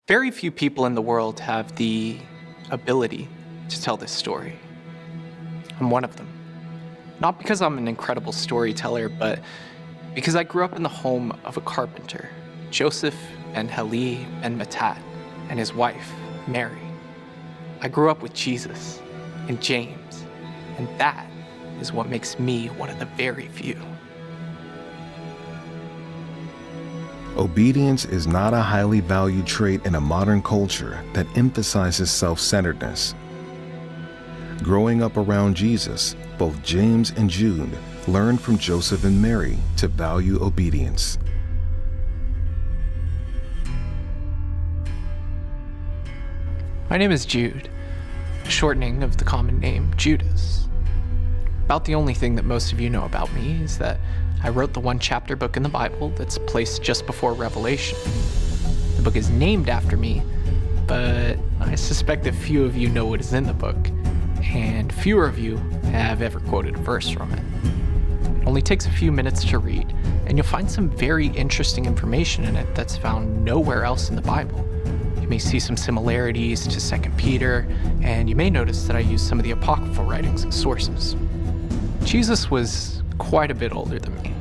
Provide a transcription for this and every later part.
Very few people in the world have the ability to tell this story. I'm one of them. Not because I'm an incredible storyteller, but because I grew up in the home of a carpenter, Joseph and Heli and Matat, and his wife, Mary. I grew up with Jesus and James, and that is what makes me one of the very few. Obedience is not a highly valued trait in a modern culture that emphasizes self-centeredness. Growing up around Jesus, both James and Jude learned from Joseph and Mary to value obedience. My name is Jude, a shortening of the common name Judas. About the only thing that most of you know about me is that I wrote the one chapter book in the Bible that's placed just before Revelation. The book is named after me, but I suspect that few of you know what is in the book, and fewer of you have ever quoted a verse from it. It only takes a few minutes to read, and you'll find some very interesting information in it that's found nowhere else in the Bible. You may see some similarities to 2 Peter, and you may notice that I use some of the apocryphal writings as sources. Jesus was quite a bit older than me.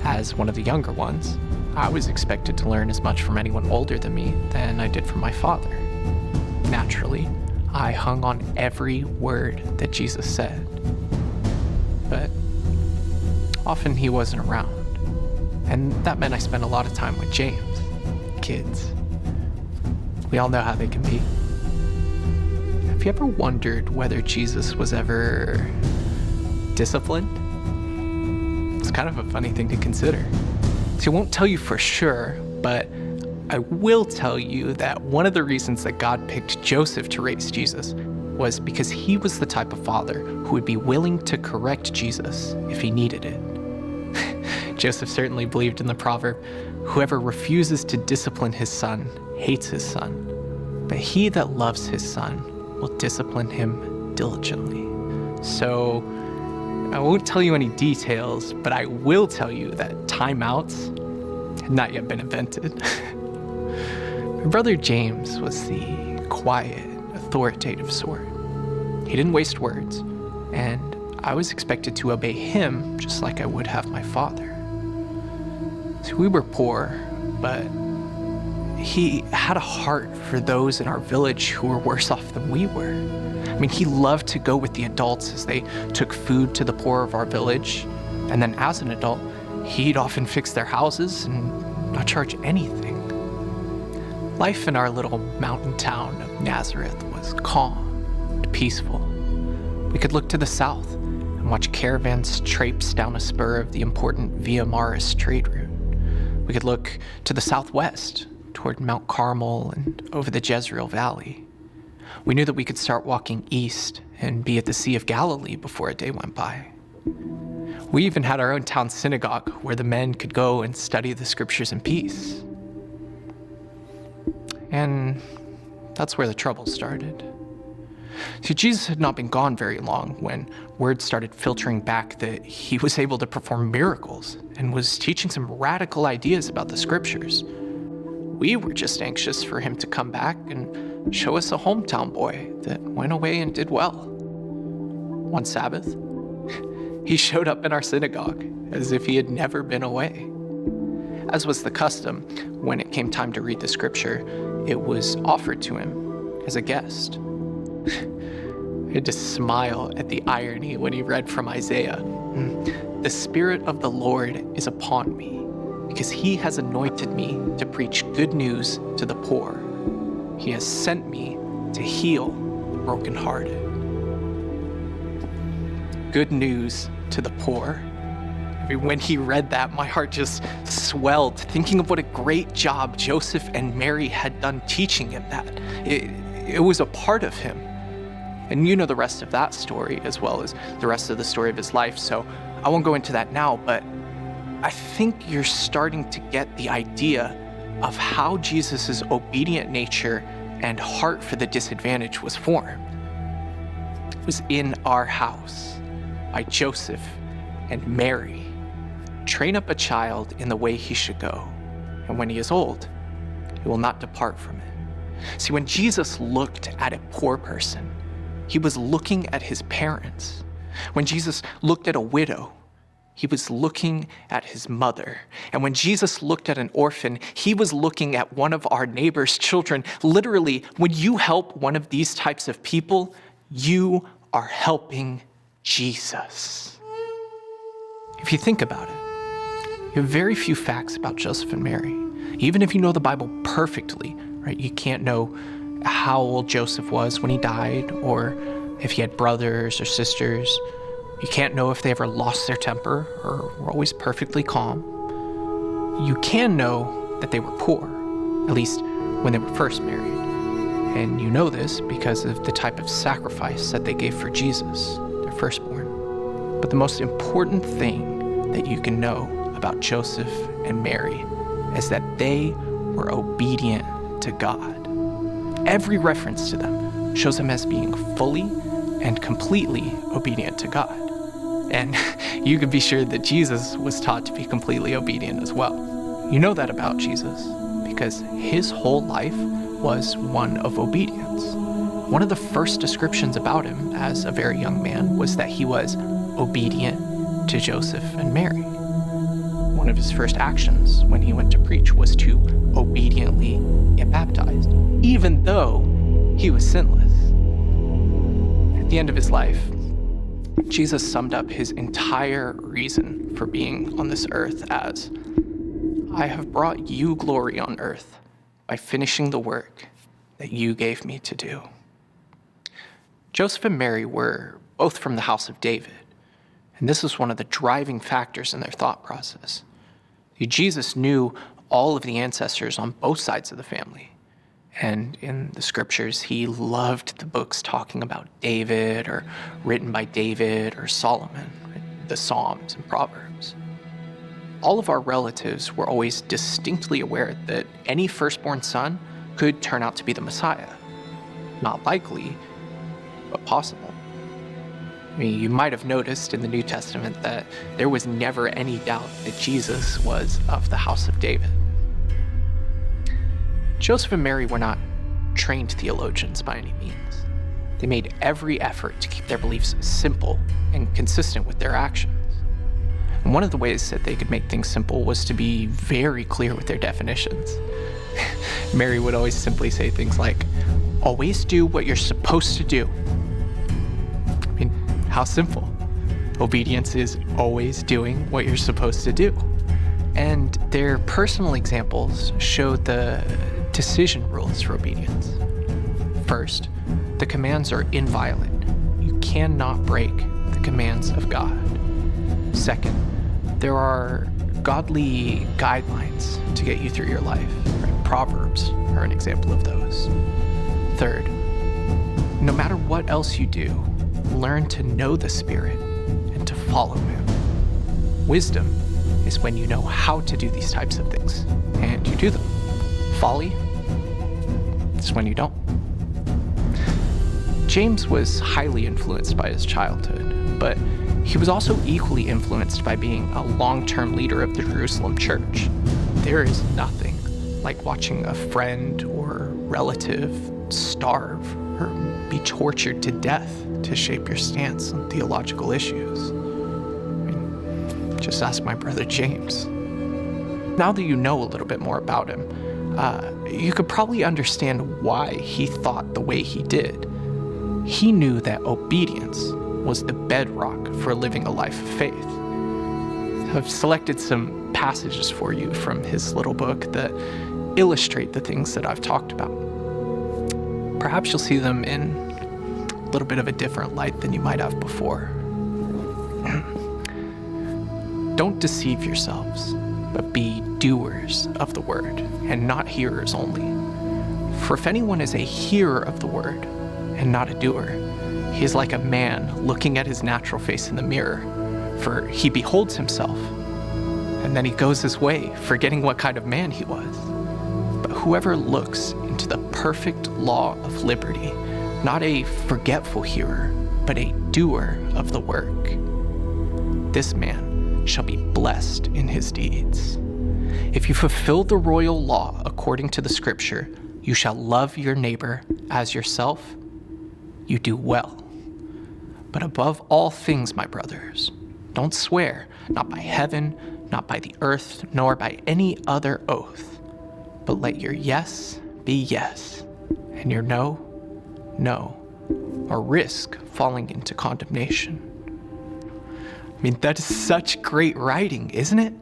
As one of the younger ones, I was expected to learn as much from anyone older than me than I did from my father. Naturally, I hung on every word that Jesus said. But often he wasn't around, and that meant I spent a lot of time with James. Kids. We all know how they can be. Have you ever wondered whether Jesus was ever disciplined? It's kind of a funny thing to consider. So I won't tell you for sure, but I will tell you that one of the reasons that God picked Joseph to raise Jesus was because he was the type of father who would be willing to correct Jesus if he needed it. Joseph certainly believed in the proverb, "Whoever refuses to discipline his son hates his son, but he that loves his son will discipline him diligently." So I won't tell you any details, but I will tell you that timeouts had not yet been invented. My brother James was the quiet, authoritative sort. He didn't waste words, and I was expected to obey him just like I would have my father. So we were poor, but he had a heart for those in our village who were worse off than we were. I mean, he loved to go with the adults as they took food to the poor of our village. And then as an adult, he'd often fix their houses and not charge anything. Life in our little mountain town of Nazareth was calm and peaceful. We could look to the south and watch caravans traipse down a spur of the important Via Maris trade route. We could look to the southwest toward Mount Carmel and over the Jezreel Valley. We knew that we could start walking east and be at the Sea of Galilee before a day went by. We even had our own town synagogue where the men could go and study the scriptures in peace. And that's where the trouble started. See, Jesus had not been gone very long when word started filtering back that he was able to perform miracles and was teaching some radical ideas about the scriptures. We were just anxious for him to come back and show us a hometown boy that went away and did well. One Sabbath, he showed up in our synagogue as if he had never been away. As was the custom, when it came time to read the scripture, it was offered to him as a guest. I had to smile at the irony when he read from Isaiah. "The Spirit of the Lord is upon me, because he has anointed me to preach good news to the poor. He has sent me to heal the brokenhearted." Good news to the poor. I mean, when he read that, my heart just swelled, thinking of what a great job Joseph and Mary had done teaching him that. It was a part of him. And you know the rest of that story, as well as the rest of the story of his life, so I won't go into that now, but I think you're starting to get the idea of how Jesus' obedient nature and heart for the disadvantaged was formed. It was in our house by Joseph and Mary. Train up a child in the way he should go, and when he is old, he will not depart from it. See, when Jesus looked at a poor person, he was looking at his parents. When Jesus looked at a widow, he was looking at his mother. And when Jesus looked at an orphan, he was looking at one of our neighbor's children. Literally, when you help one of these types of people, you are helping Jesus. If you think about it, you have very few facts about Joseph and Mary. Even if you know the Bible perfectly, right? You can't know how old Joseph was when he died, or if he had brothers or sisters. You can't know if they ever lost their temper or were always perfectly calm. You can know that they were poor, at least when they were first married. And you know this because of the type of sacrifice that they gave for Jesus, their firstborn. But the most important thing that you can know about Joseph and Mary is that they were obedient to God. Every reference to them shows them as being fully and completely obedient to God. And you can be sure that Jesus was taught to be completely obedient as well. You know that about Jesus because his whole life was one of obedience. One of the first descriptions about him as a very young man was that he was obedient to Joseph and Mary. One of his first actions when he went to preach was to obediently get baptized, even though he was sinless. At the end of his life, Jesus summed up his entire reason for being on this earth as, "I have brought you glory on earth by finishing the work that you gave me to do." Joseph and Mary were both from the house of David, and this was one of the driving factors in their thought process. Jesus knew all of the ancestors on both sides of the family. And in the scriptures, he loved the books talking about David or written by David or Solomon, the Psalms and Proverbs. All of our relatives were always distinctly aware that any firstborn son could turn out to be the Messiah. Not likely, but possible. I mean, you might have noticed in the New Testament that there was never any doubt that Jesus was of the house of David. Joseph and Mary were not trained theologians by any means. They made every effort to keep their beliefs simple and consistent with their actions. And one of the ways that they could make things simple was to be very clear with their definitions. Mary would always simply say things like, "Always do what you're supposed to do." I mean, how simple. Obedience is always doing what you're supposed to do. And their personal examples showed the decision rules for obedience. First, the commands are inviolate. You cannot break the commands of God. Second, there are godly guidelines to get you through your life. Right? Proverbs are an example of those. Third, no matter what else you do, learn to know the Spirit and to follow Him. Wisdom is when you know how to do these types of things, and you do them. Folly is when you don't. James was highly influenced by his childhood, but he was also equally influenced by being a long-term leader of the Jerusalem church. There is nothing like watching a friend or relative starve or be tortured to death to shape your stance on theological issues. I mean, just ask my brother James. Now that you know a little bit more about him, you could probably understand why he thought the way he did. He knew that obedience was the bedrock for living a life of faith. I've selected some passages for you from his little book that illustrate the things that I've talked about. Perhaps you'll see them in a little bit of a different light than you might have before. Don't deceive yourselves, but be doers of the word, and not hearers only. For if anyone is a hearer of the word, and not a doer, he is like a man looking at his natural face in the mirror, for he beholds himself, and then he goes his way, forgetting what kind of man he was. But whoever looks into the perfect law of liberty, not a forgetful hearer, but a doer of the work, this man shall be blessed in his deeds. If you fulfill the royal law according to the scripture, you shall love your neighbor as yourself, you do well. But above all things, my brothers, don't swear, not by heaven, not by the earth, nor by any other oath, but let your yes be yes, and your no, no, or risk falling into condemnation. I mean, that is such great writing, isn't it?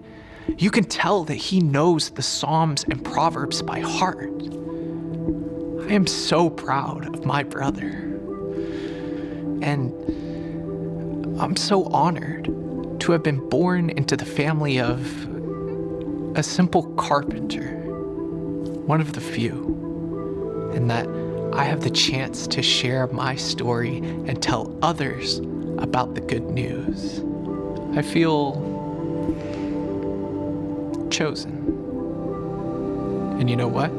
You can tell that he knows the Psalms and Proverbs by heart. I am so proud of my brother. And I'm so honored to have been born into the family of a simple carpenter, one of the few, and that I have the chance to share my story and tell others about the good news. I feel chosen. And you know what?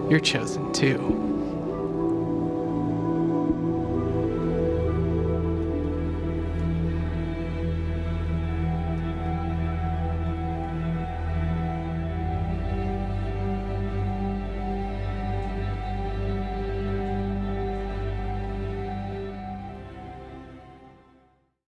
You're chosen too.